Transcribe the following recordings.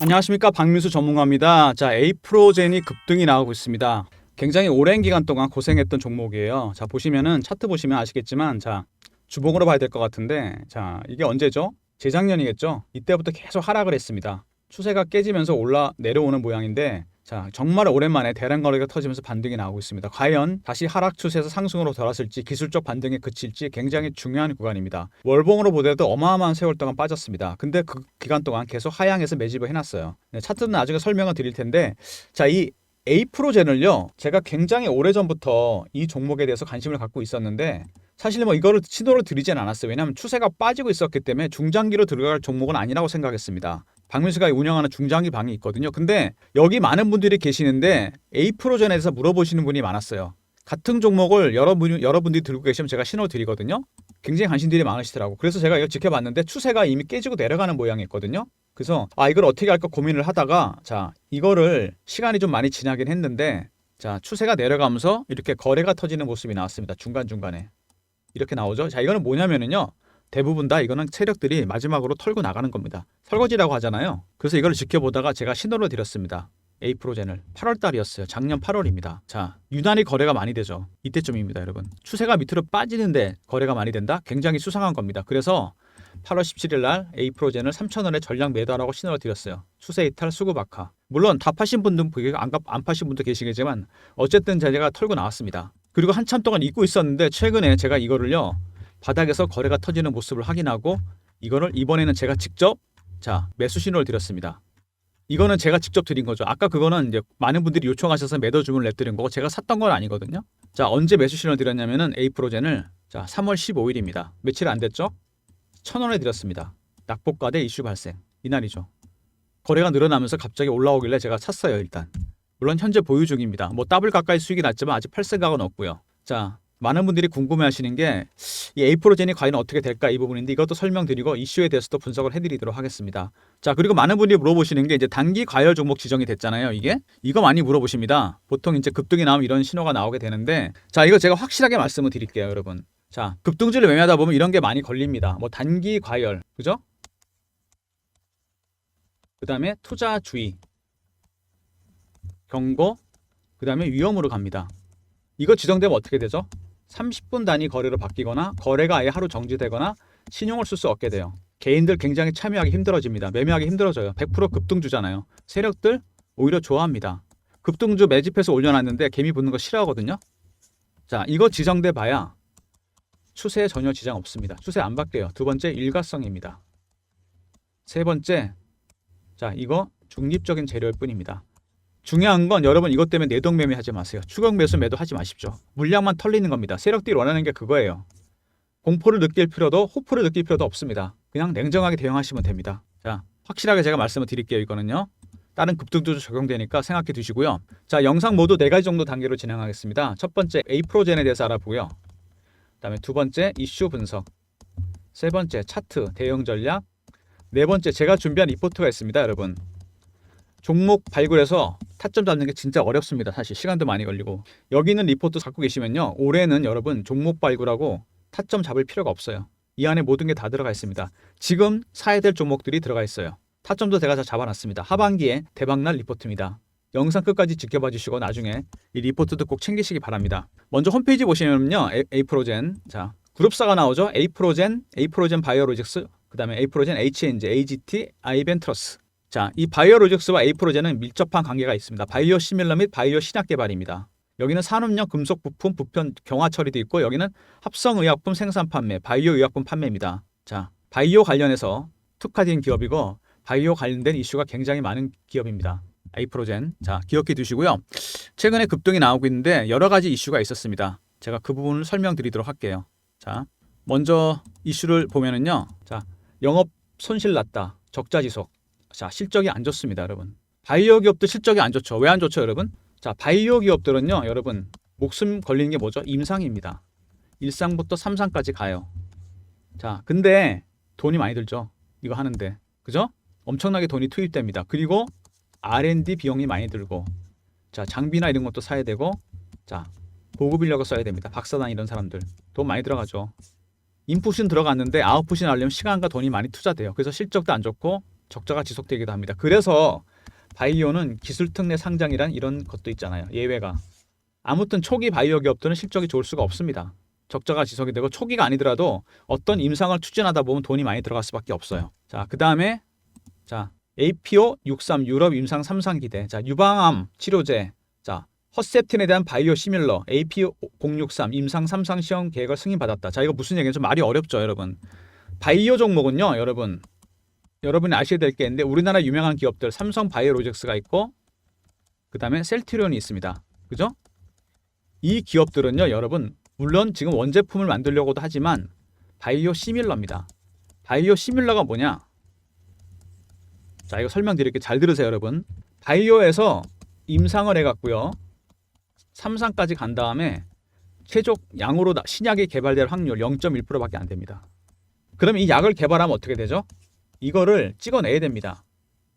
안녕하십니까, 박민수 전문가입니다. 자, 에이프로젠이 급등이 나오고 있습니다. 굉장히 오랜 기간 동안 고생했던 종목이에요. 자, 보시면은 차트 보시면 아시겠지만, 자, 주봉으로 봐야 될 것 같은데, 자, 이게 언제죠? 재작년이겠죠? 이때부터 계속 하락을 했습니다. 추세가 깨지면서 내려오는 모양인데, 자, 정말 오랜만에 대량 거래가 터지면서 반등이 나오고 있습니다. 과연 다시 하락 추세에서 상승으로 돌아설지, 기술적 반등에 그칠지 굉장히 중요한 구간입니다. 월봉으로 보더라도 어마어마한 세월 동안 빠졌습니다. 근데 그 기간 동안 계속 하향해서 매집을 해놨어요. 네, 차트는 나중에 설명을 드릴 텐데, 자, 이 에이프로젠을요, 제가 굉장히 오래전부터 이 종목에 대해서 관심을 갖고 있었는데, 사실 뭐 이거를 신호를 드리진 않았어요. 왜냐하면 추세가 빠지고 있었기 때문에 중장기로 들어갈 종목은 아니라고 생각했습니다. 박민수가 운영하는 중장기 방이 있거든요. 근데 여기 많은 분들이 계시는데 에이프로젠에 대해서 물어보시는 분이 많았어요. 같은 종목을 여러분들이 들고 계시면 제가 신호 드리거든요. 굉장히 관심들이 많으시더라고. 그래서 제가 이거 지켜봤는데 추세가 이미 깨지고 내려가는 모양이었거든요. 그래서 이걸 어떻게 할까 고민을 하다가, 자, 이거를 시간이 좀 많이 지나긴 했는데, 자, 추세가 내려가면서 이렇게 거래가 터지는 모습이 나왔습니다. 중간중간에 이렇게 나오죠. 자, 이거는 뭐냐면은요, 대부분 다 이거는 세력들이 마지막으로 털고 나가는 겁니다. 설거지라고 하잖아요. 그래서 이걸 지켜보다가 제가 신호를 드렸습니다. 에이프로젠을 8월 달이었어요. 작년 8월입니다. 자, 유난히 거래가 많이 되죠. 이때쯤입니다, 여러분. 추세가 밑으로 빠지는데 거래가 많이 된다? 굉장히 수상한 겁니다. 그래서 8월 17일 날 에이프로젠을 3,000원에 전량 매도하라고 신호를 드렸어요. 추세 이탈 수급 악화. 물론 다 파신 분도 안 파신 분도 계시겠지만 어쨌든 제가 털고 나왔습니다. 그리고 한참 동안 잊고 있었는데 최근에 제가 이거를요, 바닥에서 거래가 터지는 모습을 확인하고 이거를 이번에는 제가 직접, 자, 매수 신호를 드렸습니다. 이거는 제가 직접 드린 거죠. 아까 그거는 이제 많은 분들이 요청하셔서 매도 주문을 내드린 거고 제가 샀던 건 아니거든요. 자, 언제 매수 신호를 드렸냐면은 에이프로젠을, 자, 3월 15일입니다. 며칠 안 됐죠? 1,000원에 드렸습니다. 낙폭과대 이슈 발생. 이날이죠. 거래가 늘어나면서 갑자기 올라오길래 제가 샀어요, 일단. 물론 현재 보유 중입니다. 뭐 더블 가까이 수익이 났지만 아직 팔 생각은 없고요. 자, 많은 분들이 궁금해하시는 게 이 에이프로젠이 과연 어떻게 될까, 이 부분인데 이것도 설명드리고 이슈에 대해서도 분석을 해드리도록 하겠습니다. 자, 그리고 많은 분들이 물어보시는 게 이제 단기 과열 종목 지정이 됐잖아요. 이거 많이 물어보십니다. 보통 이제 급등이 나오면 이런 신호가 나오게 되는데, 자, 이거 제가 확실하게 말씀을 드릴게요, 여러분. 자, 급등주를 매매하다 보면 이런 게 많이 걸립니다. 뭐 단기 과열, 그죠? 그 다음에 투자 주의, 경고, 그 다음에 위험으로 갑니다. 이거 지정되면 어떻게 되죠? 30분 단위 거래로 바뀌거나 거래가 아예 하루 정지되거나 신용을 쓸 수 없게 돼요. 개인들 굉장히 참여하기 힘들어집니다. 매매하기 힘들어져요. 100% 급등주잖아요. 세력들 오히려 좋아합니다. 급등주 매집해서 올려놨는데 개미 붙는 거 싫어하거든요. 자, 이거 지정돼 봐야 추세에 전혀 지장 없습니다. 추세 안 바뀌어요. 두 번째, 일가성입니다. 세 번째, 자, 이거 중립적인 재료일 뿐입니다. 중요한 건 여러분, 이것 때문에 내동 매매하지 마세요. 추격 매수 매도하지 마십시오. 물량만 털리는 겁니다. 세력들이 원하는 게 그거예요. 공포를 느낄 필요도 호프를 느낄 필요도 없습니다. 그냥 냉정하게 대응하시면 됩니다. 자, 확실하게 제가 말씀을 드릴게요. 이거는요, 다른 급등주도 적용되니까 생각해 두시고요. 자, 영상 모두 4가지 정도 단계로 진행하겠습니다. 첫 번째, 에이프로젠에 대해서 알아보고요. 그 다음에 두 번째, 이슈 분석. 세 번째, 차트 대응 전략. 네 번째, 제가 준비한 리포트가 있습니다, 여러분. 종목 발굴해서 타점 잡는 게 진짜 어렵습니다. 사실 시간도 많이 걸리고. 여기 있는 리포트 갖고 계시면요, 올해는 여러분 종목 발굴하고 타점 잡을 필요가 없어요. 이 안에 모든 게 다 들어가 있습니다. 지금 사야 될 종목들이 들어가 있어요. 타점도 제가 다 잡아놨습니다. 하반기에 대박날 리포트입니다. 영상 끝까지 지켜봐 주시고 나중에 이 리포트도 꼭 챙기시기 바랍니다. 먼저 홈페이지 보시면요, 에이프로젠, 자, 그룹사가 나오죠. 에이프로젠 바이오로직스, 그 다음에 에이프로젠 HNG, AGT, 아이벤트러스. 자, 이 바이오로직스와 에이프로젠은 밀접한 관계가 있습니다. 바이오 시밀러 및 바이오 신약 개발입니다. 여기는 산업용 금속 부품, 부편 경화 처리도 있고, 여기는 합성 의약품 생산 판매, 바이오 의약품 판매입니다. 자, 바이오 관련해서 특화된 기업이고 바이오 관련된 이슈가 굉장히 많은 기업입니다. 에이프로젠. 자, 기억해 두시고요. 최근에 급등이 나오고 있는데 여러 가지 이슈가 있었습니다. 제가 그 부분을 설명드리도록 할게요. 자, 먼저 이슈를 보면은요, 자, 영업 손실 났다, 적자 지속. 자, 실적이 안 좋습니다, 여러분. 바이오 기업도 실적이 안 좋죠. 왜 안 좋죠, 여러분? 자, 바이오 기업들은요, 여러분, 목숨 걸리는 게 뭐죠? 임상입니다. 1상부터 3상까지 가요. 자, 근데 돈이 많이 들죠, 이거 하는데. 그죠? 엄청나게 돈이 투입됩니다. 그리고 R&D 비용이 많이 들고, 자, 장비나 이런 것도 사야 되고, 자, 보급 인력을 써야 됩니다. 박사단 이런 사람들 돈 많이 들어가죠. 인풋은 들어갔는데 아웃풋이 나려면 시간과 돈이 많이 투자돼요. 그래서 실적도 안 좋고 적자가 지속되기도 합니다. 그래서 바이오는 기술특례 상장이란 이런 것도 있잖아요. 예외가. 아무튼 초기 바이오 기업들은 실적이 좋을 수가 없습니다. 적자가 지속이 되고 초기가 아니더라도 어떤 임상을 추진하다 보면 돈이 많이 들어갈 수밖에 없어요. 자, 그다음에 자, APO 63 유럽 임상 3상 기대. 자, 유방암 치료제. 자, 허셉틴에 대한 바이오 시밀러 APO 063 임상 3상 시험 계획을 승인받았다. 자, 이거 무슨 얘기인지 좀 말이 어렵죠, 여러분. 바이오 종목은요, 여러분이 아셔야 될 게 있는데 우리나라 유명한 기업들 삼성 바이오로직스가 있고 그다음에 셀트리온이 있습니다. 그죠? 이 기업들은요, 여러분 물론 지금 원제품을 만들려고도 하지만 바이오 시밀러입니다. 바이오 시밀러가 뭐냐? 자, 이거 설명드릴게요. 잘 들으세요, 여러분. 바이오에서 임상을 해갖고요. 3상까지 간 다음에 최종 양으로 신약이 개발될 확률 0.1%밖에 안 됩니다. 그럼 이 약을 개발하면 어떻게 되죠? 이거를 찍어내야 됩니다.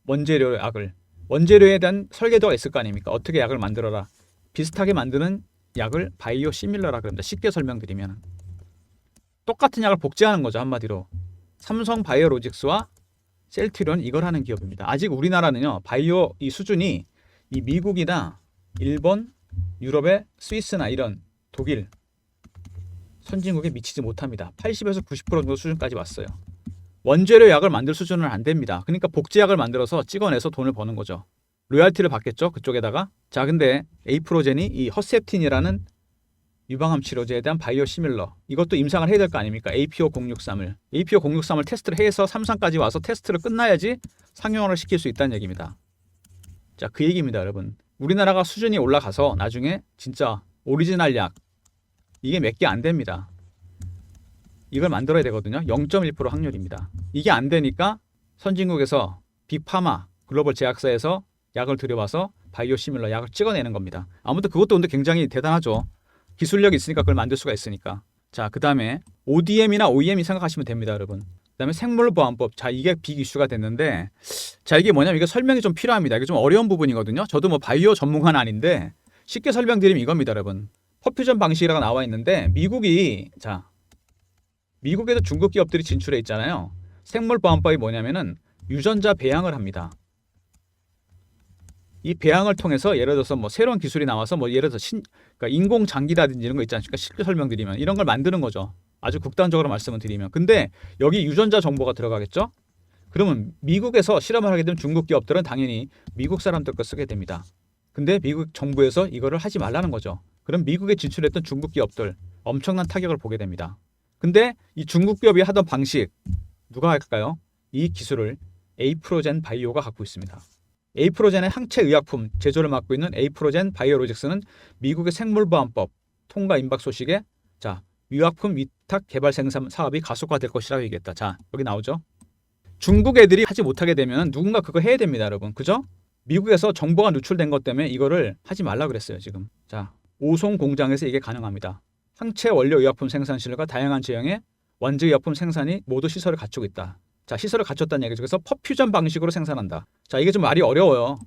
원재료 약을. 원재료에 대한 설계도가 있을 거 아닙니까? 어떻게 약을 만들어라. 비슷하게 만드는 약을 바이오 시밀러라 그럽니다. 쉽게 설명드리면 똑같은 약을 복제하는 거죠, 한마디로. 삼성 바이오로직스와 셀트리온 이걸 하는 기업입니다. 아직 우리나라는요, 바이오 이 수준이 이 미국이나 일본, 유럽의 스위스나 이런 독일 선진국에 미치지 못합니다. 80에서 90% 정도 수준까지 왔어요. 원재료 약을 만들 수준은 안 됩니다. 그러니까 복제약을 만들어서 찍어내서 돈을 버는 거죠. 로열티를 받겠죠, 그쪽에다가. 자, 근데 에이프로젠이 이 허셉틴이라는 유방암 치료제에 대한 바이오 시밀러 이것도 임상을 해야 될 거 아닙니까? APO 063을 테스트를 해서 3상까지 와서 테스트를 끝나야지 상용화를 시킬 수 있다는 얘기입니다. 자, 그 얘기입니다, 여러분. 우리나라가 수준이 올라가서 나중에 진짜 오리지널 약 이게 몇 개 안 됩니다. 이걸 만들어야 되거든요. 0.1% 확률입니다. 이게 안 되니까 선진국에서 빅파마 글로벌 제약사에서 약을 들여와서 바이오 시밀러 약을 찍어내는 겁니다. 아무튼 그것도 근데 굉장히 대단하죠. 기술력이 있으니까 그걸 만들 수가 있으니까. 자, 그 다음에 ODM이나 OEM이 생각하시면 됩니다, 여러분. 그 다음에 생물보안법. 자, 이게 빅 이슈가 됐는데, 자, 이게 뭐냐면 이게 설명이 좀 필요합니다. 이게 좀 어려운 부분이거든요. 저도 뭐 바이오 전문가는 아닌데 쉽게 설명드리면 이겁니다, 여러분. 퍼퓨전 방식이라고 나와 있는데 미국에도 중국 기업들이 진출해 있잖아요. 생물보안법이 뭐냐면은 유전자 배양을 합니다. 이 배양을 통해서 예를 들어서 뭐 새로운 기술이 나와서 뭐 예를 들어서 그러니까 인공장기라든지 이런 거 있지 않습니까? 쉽게 설명드리면 이런 걸 만드는 거죠. 아주 극단적으로 말씀을 드리면. 근데 여기 유전자 정보가 들어가겠죠? 그러면 미국에서 실험을 하게 되면 중국 기업들은 당연히 미국 사람들 거 쓰게 됩니다. 근데 미국 정부에서 이거를 하지 말라는 거죠. 그럼 미국에 진출했던 중국 기업들 엄청난 타격을 보게 됩니다. 근데 이 중국 기업이 하던 방식 누가 할까요? 이 기술을 에이프로젠 바이오가 갖고 있습니다. 에이프로젠의 항체 의약품 제조를 맡고 있는 에이프로젠 바이오로직스는 미국의 생물보안법 통과 임박 소식에 자, 의약품 위탁 개발 생산 사업이 가속화될 것이라고 얘기했다. 자, 여기 나오죠. 중국 애들이 하지 못하게 되면 누군가 그거 해야 됩니다, 여러분. 그죠? 미국에서 정보가 누출된 것 때문에 이거를 하지 말라 그랬어요, 지금. 자, 오송 공장에서 이게 가능합니다. 항체 원료 의약품 생산 실과 다양한 제형의 원재 의약품 생산이 모두 시설을 갖추고 있다. 자, 시설을 갖췄다는 얘기죠. 그래서 퍼퓨전 방식으로 생산한다. 자, 이게 좀 말이 어려워요.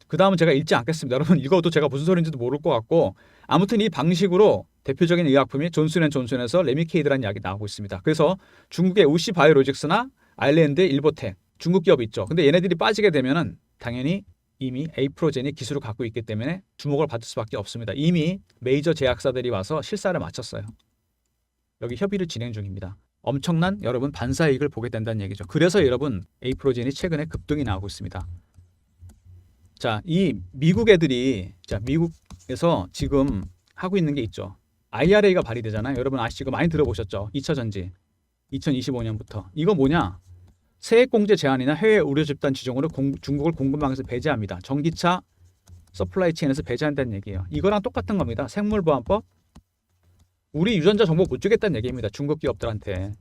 그 다음은 제가 읽지 않겠습니다. 여러분 읽어도 제가 무슨 소리인지도 모를 것 같고 아무튼 이 방식으로 대표적인 의약품이 존슨앤존슨에서 레미케이드라는 약이 나오고 있습니다. 그래서 중국의 우시 바이오로직스나 아일랜드 일보텍 중국 기업 있죠. 근데 얘네들이 빠지게 되면은 당연히 이미 에이프로젠이 기술을 갖고 있기 때문에 주목을 받을 수밖에 없습니다. 이미 메이저 제약사들이 와서 실사를 마쳤어요. 여기 협의를 진행 중입니다. 엄청난 여러분 반사이익을 보게 된다는 얘기죠. 그래서 여러분 에이프로젠이 최근에 급등이 나오고 있습니다. 자, 이 미국 애들이 미국에서 지금 하고 있는 게 있죠. IRA가 발의되잖아요. 여러분 아시고 많이 들어보셨죠? 2차 전지 2025년부터. 이거 뭐냐? 세액공제 제한이나 해외 의료 집단 지정으로 중국을 공급망에서 배제합니다. 전기차 서플라이 체인에서 배제한다는 얘기예요. 이거랑 똑같은 겁니다. 생물보안법. 우리 유전자 정보 못 주겠다는 얘기입니다. 중국 기업들한테.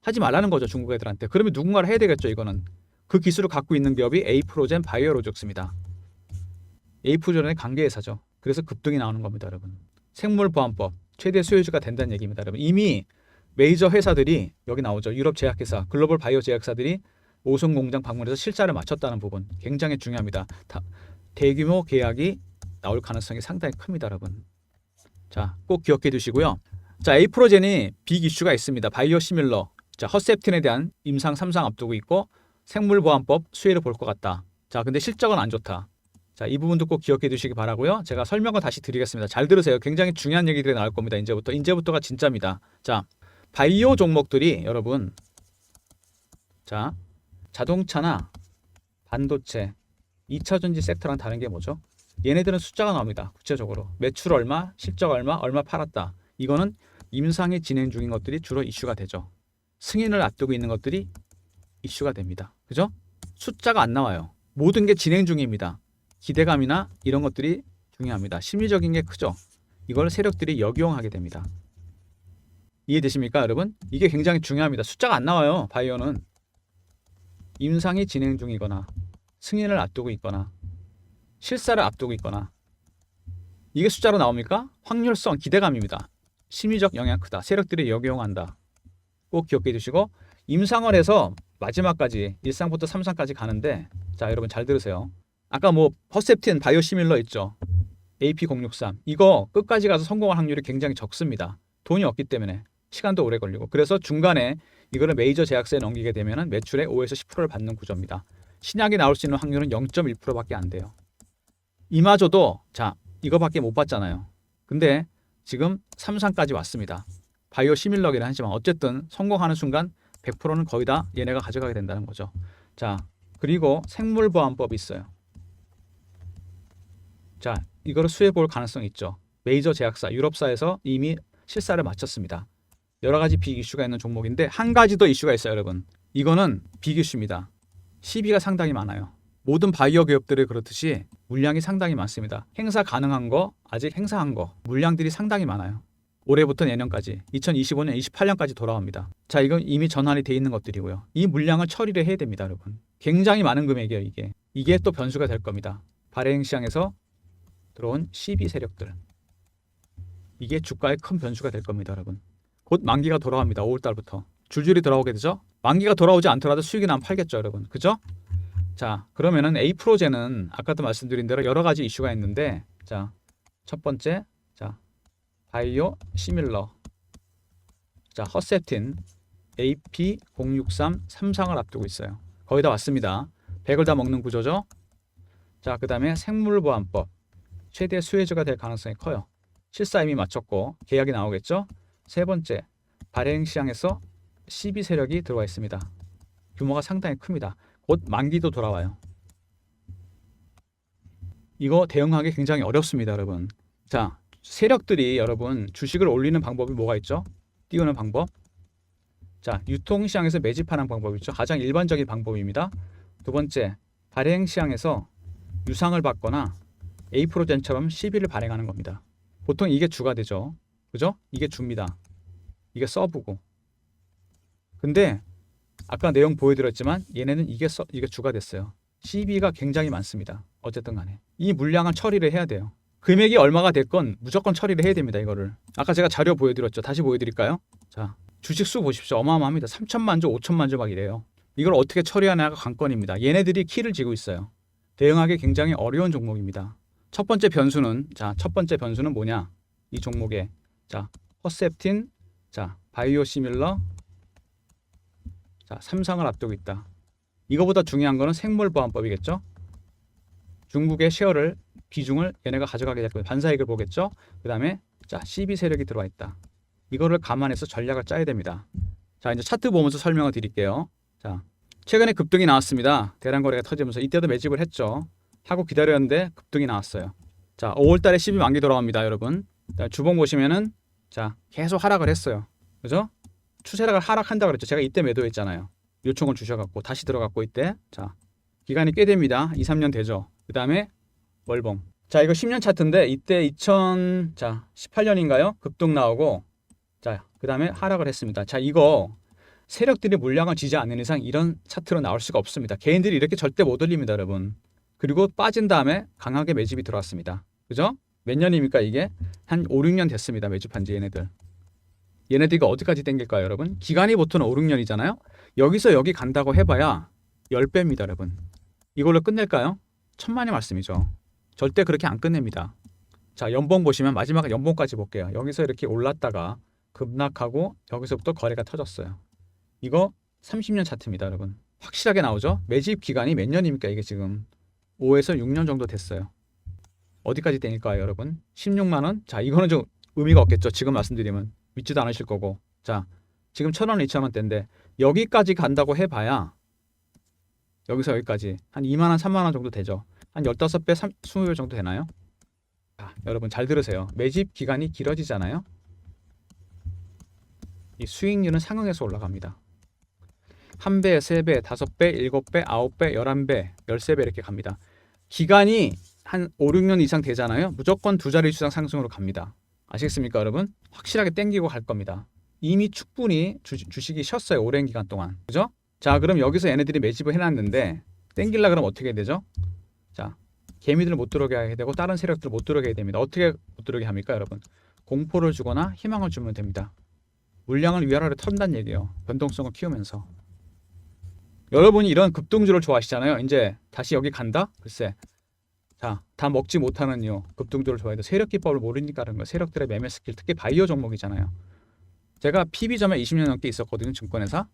하지 말라는 거죠. 중국 애들한테. 그러면 누군가를 해야 되겠죠. 이거는. 그 기술을 갖고 있는 기업이 에이프로젠 바이오로직스입니다. 에이프로젠의 관계회사죠. 그래서 급등이 나오는 겁니다, 여러분. 생물보안법 최대 수혜주가 된다는 얘기입니다, 여러분. 이미 메이저 회사들이 여기 나오죠. 유럽 제약회사, 글로벌 바이오 제약사들이 오송 공장 방문해서 실사를 마쳤다는 부분 굉장히 중요합니다. 대규모 계약이 나올 가능성이 상당히 큽니다, 여러분. 자, 꼭 기억해 두시고요. 자, 에이프로젠이 빅 이슈가 있습니다. 바이오 시밀러. 자, 허셉틴에 대한 임상 3상 앞두고 있고 생물보안법 수혜를 볼 것 같다. 자, 근데 실적은 안 좋다. 자, 이 부분도 꼭 기억해 두시기 바라고요. 제가 설명을 다시 드리겠습니다. 잘 들으세요. 굉장히 중요한 얘기들이 나올 겁니다. 이제부터가 진짜입니다. 자, 바이오 종목들이 여러분, 자, 자동차나 반도체, 2차전지 섹터랑 다른 게 뭐죠? 얘네들은 숫자가 나옵니다. 구체적으로 매출 얼마, 실적 얼마, 얼마 팔았다. 이거는 임상이 진행 중인 것들이 주로 이슈가 되죠. 승인을 앞두고 있는 것들이 이슈가 됩니다. 그죠? 숫자가 안 나와요. 모든 게 진행 중입니다. 기대감이나 이런 것들이 중요합니다. 심리적인 게 크죠. 이걸 세력들이 역이용하게 됩니다. 이해되십니까, 여러분? 이게 굉장히 중요합니다. 숫자가 안 나와요. 바이오는 임상이 진행 중이거나 승인을 앞두고 있거나 실사를 앞두고 있거나 이게 숫자로 나옵니까? 확률성, 기대감입니다. 심리적 영향 크다. 세력들이 역이용한다. 꼭 기억해 두시고 임상을 해서 마지막까지 1상부터 3상까지 가는데 자, 여러분 잘 들으세요. 아까 뭐 허셉틴 바이오시밀러 있죠. AP063 이거 끝까지 가서 성공할 확률이 굉장히 적습니다. 돈이 없기 때문에 시간도 오래 걸리고 그래서 중간에 이거를 메이저 제약사에 넘기게 되면 매출의 5에서 10%를 받는 구조입니다. 신약이 나올 수 있는 확률은 0.1%밖에 안 돼요. 이마저도 자 이거밖에 못 받잖아요. 근데 지금 3상까지 왔습니다. 바이오시밀러긴 하지만 어쨌든 성공하는 순간 100%는 거의 다 얘네가 가져가게 된다는 거죠. 자, 그리고 생물보안법이 있어요. 자, 이거를 수혜 볼 가능성이 있죠. 메이저 제약사, 유럽사에서 이미 실사를 마쳤습니다. 여러 가지 빅 이슈가 있는 종목인데 한 가지 더 이슈가 있어요, 여러분. 이거는 빅 이슈입니다. 시비가 상당히 많아요. 모든 바이오 기업들이 그렇듯이 물량이 상당히 많습니다. 행사 가능한 거, 아직 행사한 거, 물량들이 상당히 많아요. 올해부터 내년까지, 2025년, 28년까지 돌아옵니다. 자, 이건 이미 전환이 돼 있는 것들이고요. 이 물량을 처리를 해야 됩니다, 여러분. 굉장히 많은 금액이에요, 이게. 이게 또 변수가 될 겁니다. 발행 시장에서 들어온 시비 세력들. 이게 주가에 큰 변수가 될 겁니다, 여러분. 곧 만기가 돌아옵니다. 5월달부터. 줄줄이 돌아오게 되죠. 만기가 돌아오지 않더라도 수익이 나면 팔겠죠, 여러분. 그죠? 자, 그러면은 에이프로젠은 아까도 말씀드린 대로 여러 가지 이슈가 있는데 자, 첫 번째, 자, 바이오 시밀러, 자, 허셉틴, AP063 3상을 앞두고 있어요. 거의 다 왔습니다. 100을 다 먹는 구조죠. 자, 그 다음에 생물보안법 최대 수혜주가 될 가능성이 커요. 실사 이미 마쳤고 계약이 나오겠죠. 세 번째, 발행 시장에서 시비 세력이 들어와 있습니다. 규모가 상당히 큽니다. 곧 만기도 돌아와요. 이거 대응하기 굉장히 어렵습니다, 여러분. 자, 세력들이 여러분 주식을 올리는 방법이 뭐가 있죠? 띄우는 방법. 자, 유통시장에서 매집하는 방법이 있죠. 가장 일반적인 방법입니다. 두 번째, 발행 시장에서 유상을 받거나 에이프로젠처럼 시비를 발행하는 겁니다. 보통 이게 주가 되죠. 그죠? 이게 주입니다. 이게 서브고. 근데 아까 내용 보여드렸지만 얘네는 이게 주가 됐어요. CB가 굉장히 많습니다. 어쨌든 간에 이 물량을 처리를 해야 돼요. 금액이 얼마가 됐건 무조건 처리를 해야 됩니다. 이거를 아까 제가 자료 보여드렸죠. 다시 보여드릴까요? 자, 주식 수 보십시오. 어마어마합니다. 3천만 주, 5천만 주 막 이래요. 이걸 어떻게 처리하냐가 관건입니다. 얘네들이 키를 쥐고 있어요. 대응하기 굉장히 어려운 종목입니다. 첫 번째 변수는 첫 번째 변수는 뭐냐? 이 종목에 자, 허셉틴, 자, 바이오시밀러, 자, 3상을 앞두고 있다. 이거보다 중요한 거는 생물보안법이겠죠. 중국의 쉐어를 비중을 얘네가 가져가게 될 거예요. 반사이익을 보겠죠. 그 다음에 자, CB 세력이 들어와 있다. 이거를 감안해서 전략을 짜야 됩니다. 자, 이제 차트 보면서 설명을 드릴게요. 자, 최근에 급등이 나왔습니다. 대량 거래가 터지면서 이때도 매집을 했죠. 하고 기다렸는데 급등이 나왔어요. 자, 5월달에 12 만기 돌아옵니다, 여러분. 자, 주봉 보시면은 자, 계속 하락을 했어요. 그죠? 추세락을 하락한다 그랬죠. 제가 이때 매도했잖아요. 요청을 주셔갖고 다시 들어갔고 이때 자, 기간이 꽤 됩니다. 2, 3년 되죠. 그 다음에 월봉. 자, 이거 10년 차트인데 이때 2018년인가요? 급등 나오고 자, 그 다음에 하락을 했습니다. 자, 이거 세력들이 물량을 지지 않는 이상 이런 차트로 나올 수가 없습니다. 개인들이 이렇게 절대 못 올립니다, 여러분. 그리고 빠진 다음에 강하게 매집이 들어왔습니다. 그죠? 몇 년입니까 이게? 한 5, 6년 됐습니다. 매집한 지 얘네들. 얘네들 이거 어디까지 땡길까요, 여러분? 기간이 보통 5, 6년이잖아요. 여기서 여기 간다고 해봐야 10배입니다, 여러분. 이걸로 끝낼까요? 천만의 말씀이죠. 절대 그렇게 안 끝냅니다. 자, 연봉 보시면 마지막 연봉까지 볼게요. 여기서 이렇게 올랐다가 급락하고 여기서부터 거래가 터졌어요. 이거 30년 차트입니다, 여러분. 확실하게 나오죠. 매집 기간이 몇 년입니까? 이게 지금 5에서 6년 정도 됐어요. 어디까지 땡길까요, 여러분? 16만 원? 자, 이거는 좀 의미가 없겠죠. 지금 말씀드리면 믿지도 않으실 거고. 자, 지금 1,000원, 2,000원대인데 여기까지 간다고 해봐야 여기서 여기까지 한 2만 원, 3만 원 정도 되죠. 한 15배, 20배 정도 되나요? 자, 여러분 잘 들으세요. 매집 기간이 길어지잖아요. 이 수익률은 상응해서 올라갑니다. 1배, 3배, 5배, 7배, 9배, 11배, 13배 이렇게 갑니다. 기간이 한 5, 6년 이상 되잖아요. 무조건 두 자리 수상 상승으로 갑니다. 아시겠습니까, 여러분? 확실하게 땡기고 갈 겁니다. 이미 충분히 주식이 쉬었어요. 오랜 기간 동안. 그죠? 자, 그럼 여기서 얘네들이 매집을 해놨는데 땡길라 그러면 어떻게 해야 되죠? 자, 개미들 못 들어오게 해야 되고 다른 세력들 못 들어오게 해야 됩니다. 어떻게 못 들어오게 합니까, 여러분? 공포를 주거나 희망을 주면 됩니다. 물량을 위아래로 턴다는 얘기예요. 변동성을 키우면서. 여러분이 이런 급등주를 좋아하시잖아요. 이제 다시 여기 간다? 글쎄. 자, 다 먹지 못하는 이유. 급등주를 좋아해도 세력 기법을 모르니까 그런 거예요. 세력들의 매매 스킬, 특히 바이오 종목이잖아요. 제가 PB점에 20년 넘게 있었거든요. 증권회사.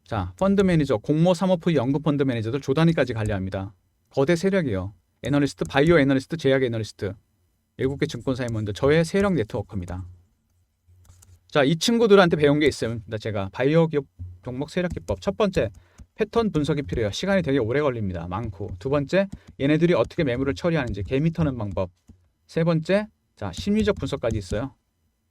자, 펀드 매니저, 공모 사모프 연금 펀드 매니저들 조단위까지 관리합니다. 거대 세력이요. 애널리스트, 바이오 애널리스트, 제약 애널리스트. 7개 증권사 임원들. 저의 세력 네트워크입니다. 자, 이 친구들한테 배운 게 있습니다. 제가 바이오 기업 종목 세력 기법. 첫 번째, 패턴 분석이 필요해요. 시간이 되게 오래 걸립니다. 많고. 두 번째, 얘네들이 어떻게 매물을 처리하는지 개미 터는 방법. 세 번째, 자, 심리적 분석까지 있어요.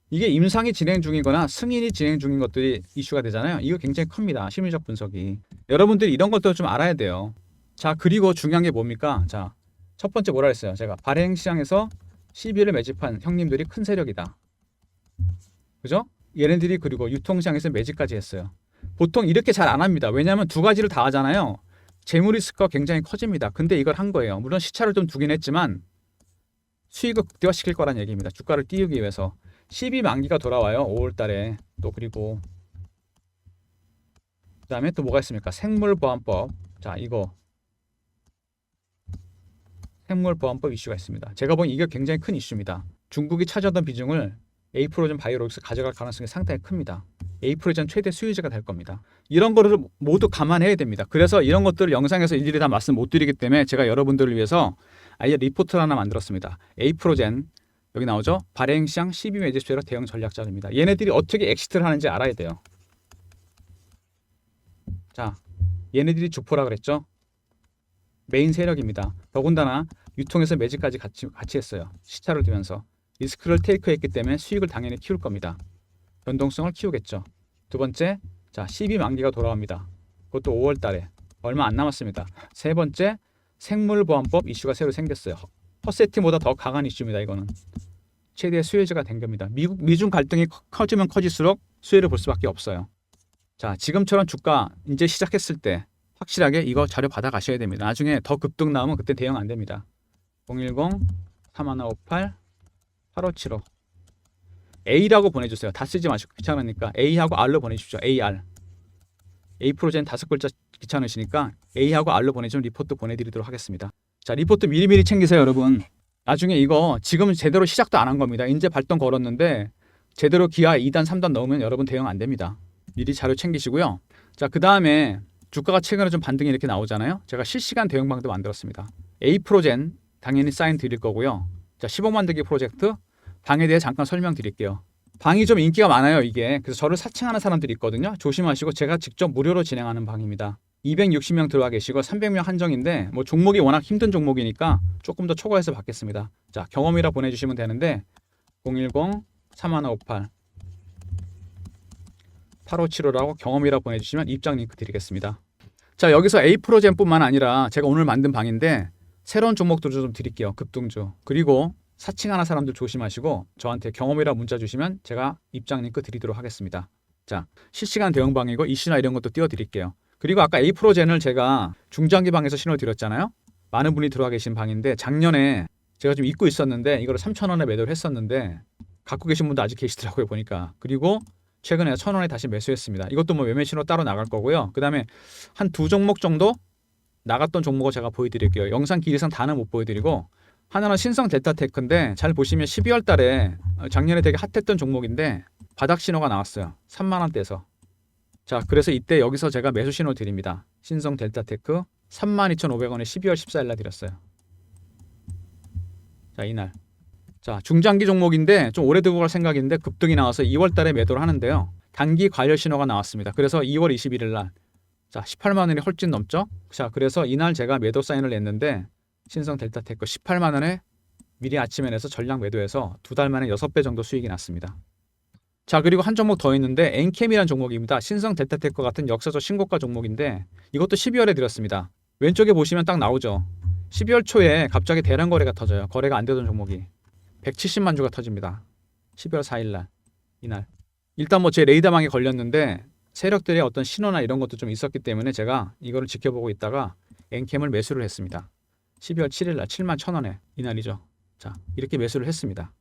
이게 임상이 진행 중이거나 승인이 진행 중인 것들이 이슈가 되잖아요. 이거 굉장히 큽니다. 심리적 분석이. 여러분들이 이런 것도 좀 알아야 돼요. 자, 그리고 중요한 게 뭡니까? 자, 첫 번째 뭐라 했어요? 제가 발행시장에서 CB를 매집한 형님들이 큰 세력이다. 그죠? 얘네들이 그리고 유통시장에서 매집까지 했어요. 보통 이렇게 잘 안 합니다. 왜냐하면 두 가지를 다 하잖아요. 재무 리스크가 굉장히 커집니다. 근데 이걸 한 거예요. 물론 시차를 좀 두긴 했지만 수익을 극대화시킬 거란 얘기입니다. 주가를 띄우기 위해서. 12 만기가 돌아와요. 5월 달에. 또 그리고 그다음에 또 뭐가 있습니까? 생물보안법. 자, 이거 생물보안법 이슈가 있습니다. 제가 보기엔 이게 굉장히 큰 이슈입니다. 중국이 차지하던 비중을 에이프로젠 바이오로직스 가져갈 가능성이 상당히 큽니다. 에이프로젠 최대 수혜주가 될 겁니다. 이런 거를 모두 감안해야 됩니다. 그래서 이런 것들을 영상에서 일일이 다 말씀 못 드리기 때문에 제가 여러분들을 위해서 아예 리포트를 하나 만들었습니다. 에이프로젠 여기 나오죠? 발행시장 12 매집 세력 대응 전략자입니다. 얘네들이 어떻게 엑시트를 하는지 알아야 돼요. 자, 얘네들이 주포라 그랬죠? 메인 세력입니다. 더군다나 유통에서 매집까지 같이 했어요. 시차를 두면서. 리스크를 테이크했기 때문에 수익을 당연히 키울 겁니다. 변동성을 키우겠죠. 두 번째, 자, 12 만기가 돌아옵니다. 그것도 5월 달에. 얼마 안 남았습니다. 세 번째, 생물보안법 이슈가 새로 생겼어요. 허세팅보다 더 강한 이슈입니다. 이거는. 최대 수혜주가 된 겁니다. 미중 갈등이 커지면 커질수록 수혜를 볼 수밖에 없어요. 자, 지금처럼 주가 이제 시작했을 때 확실하게 이거 자료 받아 가셔야 됩니다. 나중에 더 급등 나오면 그때 대응 안 됩니다. 010-3158 8575 A라고 보내주세요. 다 쓰지 마시고 귀찮으니까 A하고 R로 보내주십시오. AR. A 프로젠 5글자 귀찮으시니까 A하고 R로 보내주면 리포트 보내드리도록 하겠습니다. 자, 리포트 미리미리 챙기세요, 여러분. 나중에 이거 지금 제대로 시작도 안 한 겁니다. 이제 발동 걸었는데 제대로 기아 2단, 3단 넣으면 여러분 대응 안 됩니다. 미리 자료 챙기시고요. 자, 그 다음에 주가가 최근에 좀 반등이 이렇게 나오잖아요. 제가 실시간 대응방도 만들었습니다. A 프로젠 당연히 사인 드릴 거고요. 자, 10억 만들기 프로젝트 방에 대해 잠깐 설명드릴게요. 방이 좀 인기가 많아요, 이게. 그래서 저를 사칭하는 사람들이 있거든요. 조심하시고 제가 직접 무료로 진행하는 방입니다. 260명 들어와 계시고 300명 한정인데 뭐 종목이 워낙 힘든 종목이니까 조금 더 초과해서 받겠습니다. 자, 경험이라 보내주시면 되는데 010-3158 8575라고 경험이라 보내주시면 입장 링크 드리겠습니다. 자, 여기서 A 프로젠뿐만 아니라 제가 오늘 만든 방인데 새로운 종목들도 좀 드릴게요. 급등주. 그리고 사칭하는 사람들 조심하시고 저한테 경험이라 문자 주시면 제가 입장 링크 드리도록 하겠습니다. 자, 실시간 대응방이고 이슈나 이런 것도 띄워드릴게요. 그리고 아까 A 프로젠을 제가 중장기 방에서 신호 드렸잖아요. 많은 분이 들어와 계신 방인데 작년에 제가 좀 잊고 있었는데 이거를 3,000원에 매도를 했었는데 갖고 계신 분도 아직 계시더라고요, 보니까. 그리고 최근에 1,000원에 다시 매수했습니다. 이것도 뭐 매매 신호 따로 나갈 거고요. 그 다음에 한 2종목 정도 나갔던 종목을 제가 보여드릴게요. 영상 길이상 다는 못 보여드리고 하나는 신성 델타테크인데 잘 보시면 12월 달에 작년에 되게 핫했던 종목인데 바닥 신호가 나왔어요. 3만 원대에서. 자, 그래서 이때 여기서 제가 매수 신호 드립니다. 신성 델타테크 32,500원에 12월 14일 날 드렸어요. 자, 이날. 자, 중장기 종목인데 좀 오래 들고 갈 생각인데 급등이 나와서 2월 달에 매도를 하는데요. 단기 과열 신호가 나왔습니다. 그래서 2월 21일 날 자, 18만 원이 헐찐 넘죠? 자, 그래서 이날 제가 매도 사인을 냈는데 신성 델타테크 18만 원에 미리 아침에 내서 전량 매도해서 2달 만에 6배 정도 수익이 났습니다. 자, 그리고 한 종목 더 있는데 엔캠이라는 종목입니다. 신성 델타테크 같은 역사적 신고가 종목인데 이것도 12월에 드렸습니다. 왼쪽에 보시면 딱 나오죠. 12월 초에 갑자기 대량 거래가 터져요. 거래가 안 되던 종목이 170만 주가 터집니다. 12월 4일 날 이날. 일단 뭐 제 레이더망에 걸렸는데 세력들의 어떤 신호나 이런 것도 좀 있었기 때문에 제가 이거를 지켜보고 있다가 엔캠을 매수를 했습니다. 12월 7일 날 7만 1,000원에 이날이죠. 자, 이렇게 매수를 했습니다.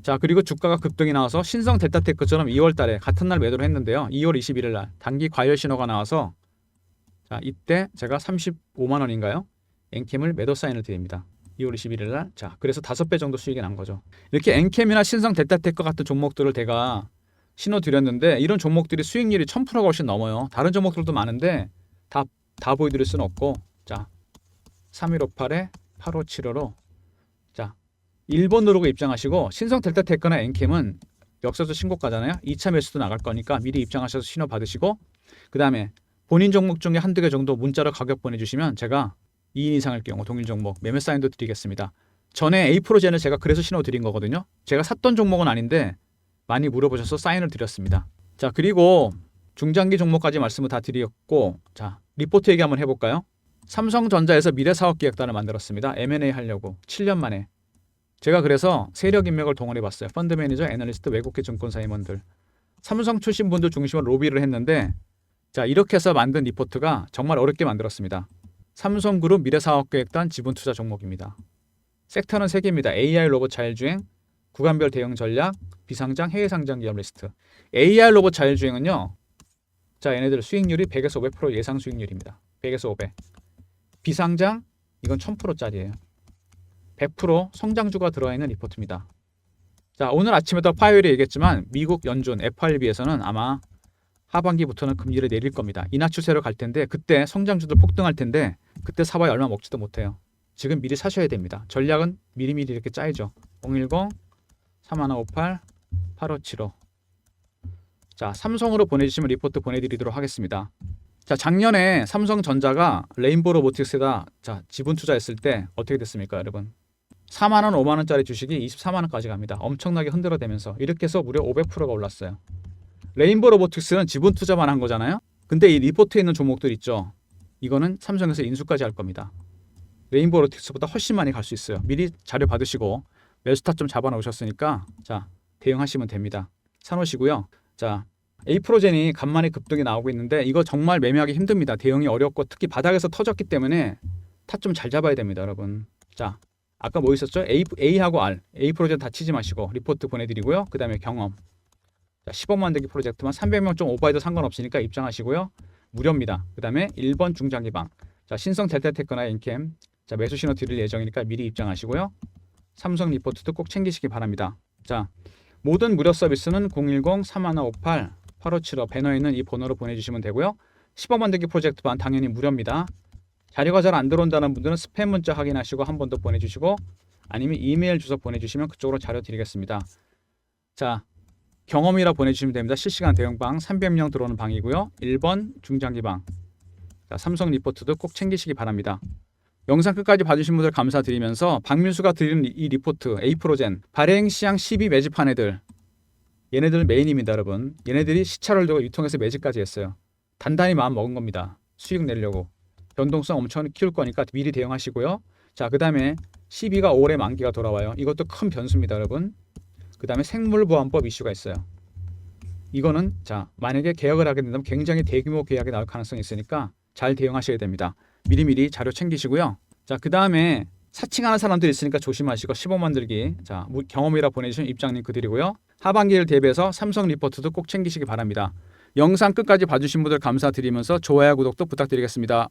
자, 그리고 주가가 급등이 나와서 신성 델타테크처럼 2월 달에 같은 날 매도를 했는데요. 2월 21일 날 단기 과열 신호가 나와서 자, 이때 제가 35만 원인가요? 엔캠을 매도 사인을 드립니다. 2월 21일 날. 자, 그래서 5배 정도 수익이 난 거죠. 이렇게 엔캠이나 신성 델타테크 같은 종목들을 제가 신호 드렸는데 이런 종목들이 수익률이 1000%가 훨씬 넘어요. 다른 종목들도 많은데 다 보여드릴 수는 없고 자, 3158에 8575로 자, 1번 누르고 입장하시고 신성 델타테크나 엔캠은 역사적 신고가잖아요. 2차 매수도 나갈 거니까 미리 입장하셔서 신호 받으시고 그 다음에 본인 종목 중에 한두 개 정도 문자로 가격 보내주시면 제가 2인 이상일 경우 동일 종목 매매 사인도 드리겠습니다. 전에 에이프로젠을 제가 그래서 신호 드린 거거든요. 제가 샀던 종목은 아닌데 많이 물어보셔서 사인을 드렸습니다. 자, 그리고 중장기 종목까지 말씀을 다 드렸고 자, 리포트 얘기 한번 해볼까요? 삼성전자에서 미래사업기획단을 만들었습니다. M&A 하려고 7년 만에. 제가 그래서 세력 인맥을 동원해봤어요. 펀드 매니저, 애널리스트, 외국계 증권사 임원들. 삼성 출신 분들 중심으로 로비를 했는데 자, 이렇게 해서 만든 리포트가 정말 어렵게 만들었습니다. 삼성그룹 미래사업계획단 지분투자 종목입니다. 섹터는 3개입니다. AI 로봇 자율주행, 구간별 대응 전략, 비상장, 해외상장 기업 리스트. AI 로봇 자율주행은요. 자, 얘네들 수익률이 100에서 500% 예상 수익률입니다. 100에서 500. 비상장, 이건 1000%짜리예요. 100% 성장주가 들어있는 리포트입니다. 자, 오늘 아침에도 파이어리 얘기했지만 미국 연준 FRB에서는 아마 하반기부터는 금리를 내릴 겁니다. 인하 추세로 갈 텐데 그때 성장주들 폭등할 텐데 그때 사봐야 얼마 먹지도 못해요. 지금 미리 사셔야 됩니다. 전략은 미리미리 이렇게 짜야죠. 010-3158-8575. 자, 삼성으로 보내주시면 리포트 보내드리도록 하겠습니다. 자, 작년에 삼성전자가 레인보우 로보틱스에다 자, 지분 투자했을 때 어떻게 됐습니까, 여러분? 4만 원, 5만 원짜리 주식이 24만 원까지 갑니다. 엄청나게 흔들어대면서 이렇게 해서 무려 500%가 올랐어요. 레인보우 로보틱스는 지분 투자만 한 거잖아요. 근데 이 리포트에 있는 종목들 있죠. 이거는 삼성에서 인수까지 할 겁니다. 레인보우 로보틱스보다 훨씬 많이 갈 수 있어요. 미리 자료 받으시고 매수타 좀 잡아 놓으셨으니까 자, 대응하시면 됩니다. 사놓으시고요. 자, 에이프로젠이 간만에 급등이 나오고 있는데 이거 정말 매매하기 힘듭니다. 대응이 어렵고 특히 바닥에서 터졌기 때문에 타 좀 잘 잡아야 됩니다, 여러분. 자, 아까 뭐 있었죠? A하고 R, 에이프로젠 다 치지 마시고 리포트 보내드리고요. 그 다음에 경험. 자, 10억 만들기 프로젝트만 300명 좀 오버해도 상관없으니까 입장하시고요. 무료입니다. 그 다음에 1번 중장기방. 자, 신성 델타테크나 엔캠. 자, 매수 신호 드릴 예정이니까 미리 입장하시고요. 삼성 리포트도 꼭 챙기시기 바랍니다. 자, 모든 무료 서비스는 010-3158-8575 배너에 있는 이 번호로 보내주시면 되고요. 10억 만들기 프로젝트만 당연히 무료입니다. 자료가 잘 안 들어온다는 분들은 스팸 문자 확인하시고 한 번 더 보내주시고 아니면 이메일 주소 보내주시면 그쪽으로 자료 드리겠습니다. 자, 경험이라 보내주시면 됩니다. 실시간 대응방 300명 들어오는 방이고요. 1번 중장기방. 자, 삼성 리포트도 꼭 챙기시기 바랍니다. 영상 끝까지 봐주신 분들 감사드리면서 박민수가 드리는 이 리포트 에이프로젠 발행 시향 12 매집한 애들 얘네들 메인입니다, 여러분. 얘네들이 시차를 두고 유통해서 매집까지 했어요. 단단히 마음 먹은 겁니다. 수익 내려고. 변동성 엄청 키울 거니까 미리 대응하시고요. 자, 그 다음에 12가 5월에 만기가 돌아와요. 이것도 큰 변수입니다, 여러분. 그 다음에 생물보안법 이슈가 있어요. 이거는 자, 만약에 개혁을 하게 된다면 굉장히 대규모 계약이 나올 가능성이 있으니까 잘 대응하셔야 됩니다. 미리미리 자료 챙기시고요. 자, 그 다음에 사칭하는 사람들이 있으니까 조심하시고 10억 만들기. 자, 경험이라 보내주신 입장 링크 드리고요. 하반기를 대비해서 삼성 리포트도 꼭 챙기시기 바랍니다. 영상 끝까지 봐주신 분들 감사드리면서 좋아요, 구독도 부탁드리겠습니다.